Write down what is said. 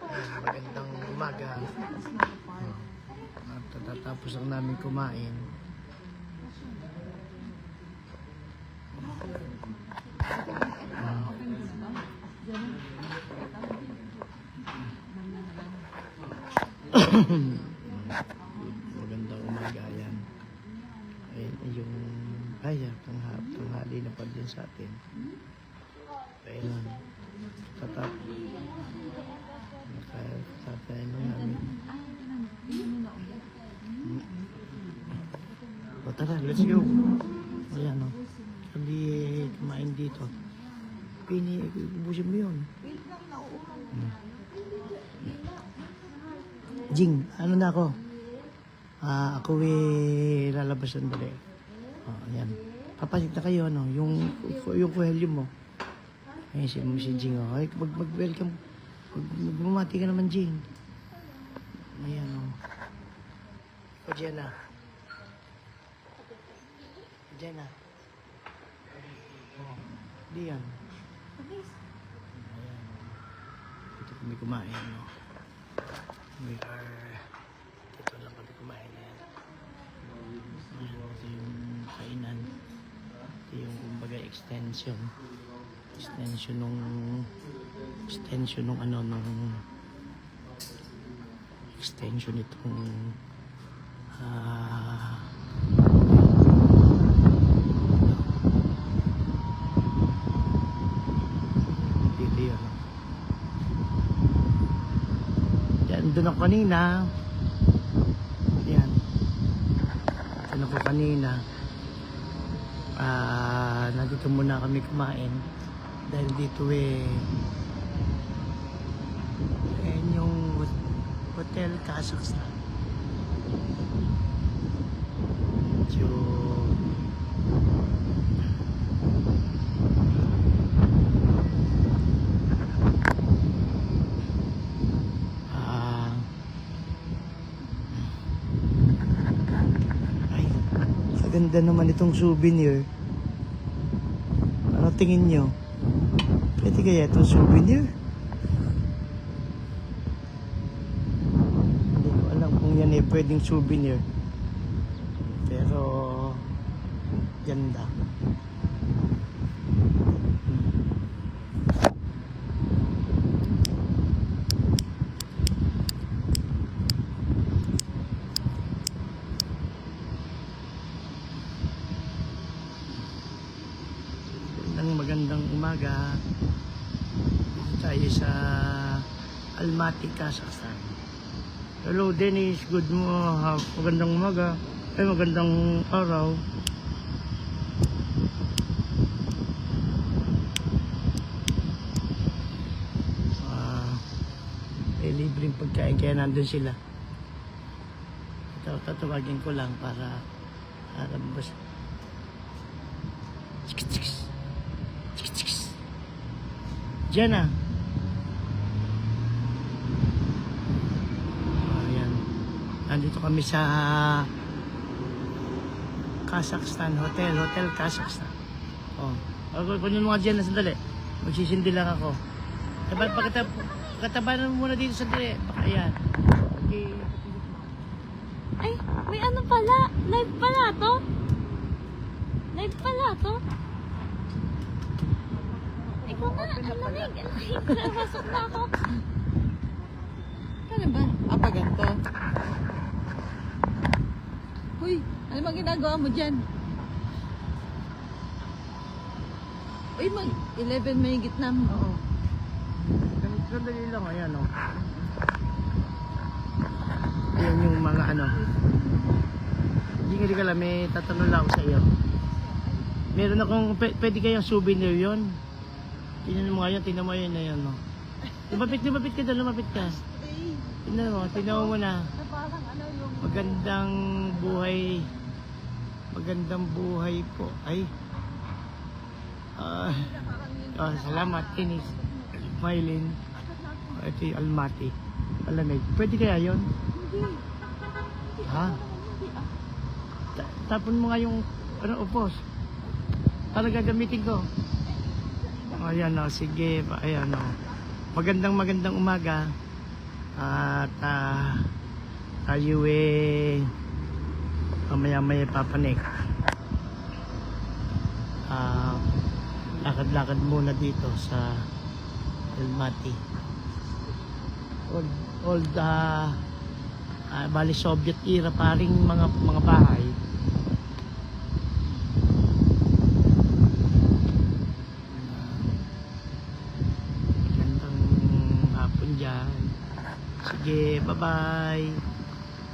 Magandang umaga. At tatapos lang namin kumain. Magandang umaga yan. Ayun yung tanghali na pa din sa atin. Ayun. Tatay lang namin. O tara, let's go. Ayan o. Sabi kumain dito. Ubusin mo yun. Jing, ano na ako? Ako lalabas sandali. Ayan. Papasok na kayo, ano? Yung kuhelyo mo. Ayun si Jing, oh. Ay, mag-welcome. Magbumati ka naman, Jing. Ayan, oh. O, Jenna. Jenna. Oh, di yan. Ayan. Dito kami kumain, no? Dito lang kami kumain, yan. Ayan, ito yung kainan. Ito yung, kumbaga, extension nung extension itong dito yun. Yan, doon ako kanina. Yan, doon ako kanina. Nandito muna kami kumain dahil dito ayan yung Hotel Kazakhstan. So ay, ganda naman itong souvenir. Ano tingin nyo? Pwede kaya itong souvenir? Hindi ko alam kung yan pwedeng souvenir. Pero ganda. Magandang umaga. Dito tayo sa Almaty, Kazakhstan. Hello Dennis, magandang umaga. Magandang araw. Libreng pagkain kaya nandun sila. Tatawagin ko lang para basta. Jenna. Ayan. Nandito kami sa Kazakhstan Hotel Kazakhstan. Kunin mo nga Jenna sandali. Magsisindi lang ako. Pagkatabanan mo muna dito sandali. Ayan. Okay. Ay, may ano pala. Live pala to. Ikaw na, alamig. Pasok na ako. Ano ba? Pa ganito? Uy, ano bang ginagawa mo dyan? Uy, mag-11 may gitna mo. Oo. Sandali lang. Ayan o. Ayan yung mga ano. Hindi ka lang. May tatanong lang ako sa iyo. Meron akong, pwede kayang souvenir yon. Tingnan mo nga yan, tingnan mo yan na yan, no? Lumapit ka doon, lumapit ka. Tingnan mo na. Magandang buhay po. Ay. Salamat, Inis. Mylene. Ito yung Almaty. Alamig. Pwede kaya yun? Ha? Tapon mo nga yung upos. Para gagamitin ko. Ayan o, sige. Ayan o. Magandang umaga. At tayo mamaya papanik. Lakad-lakad muna dito sa Almaty. Old bali Soviet era paring mga bahay. Gandang hapon dyan. Sige, bye-bye.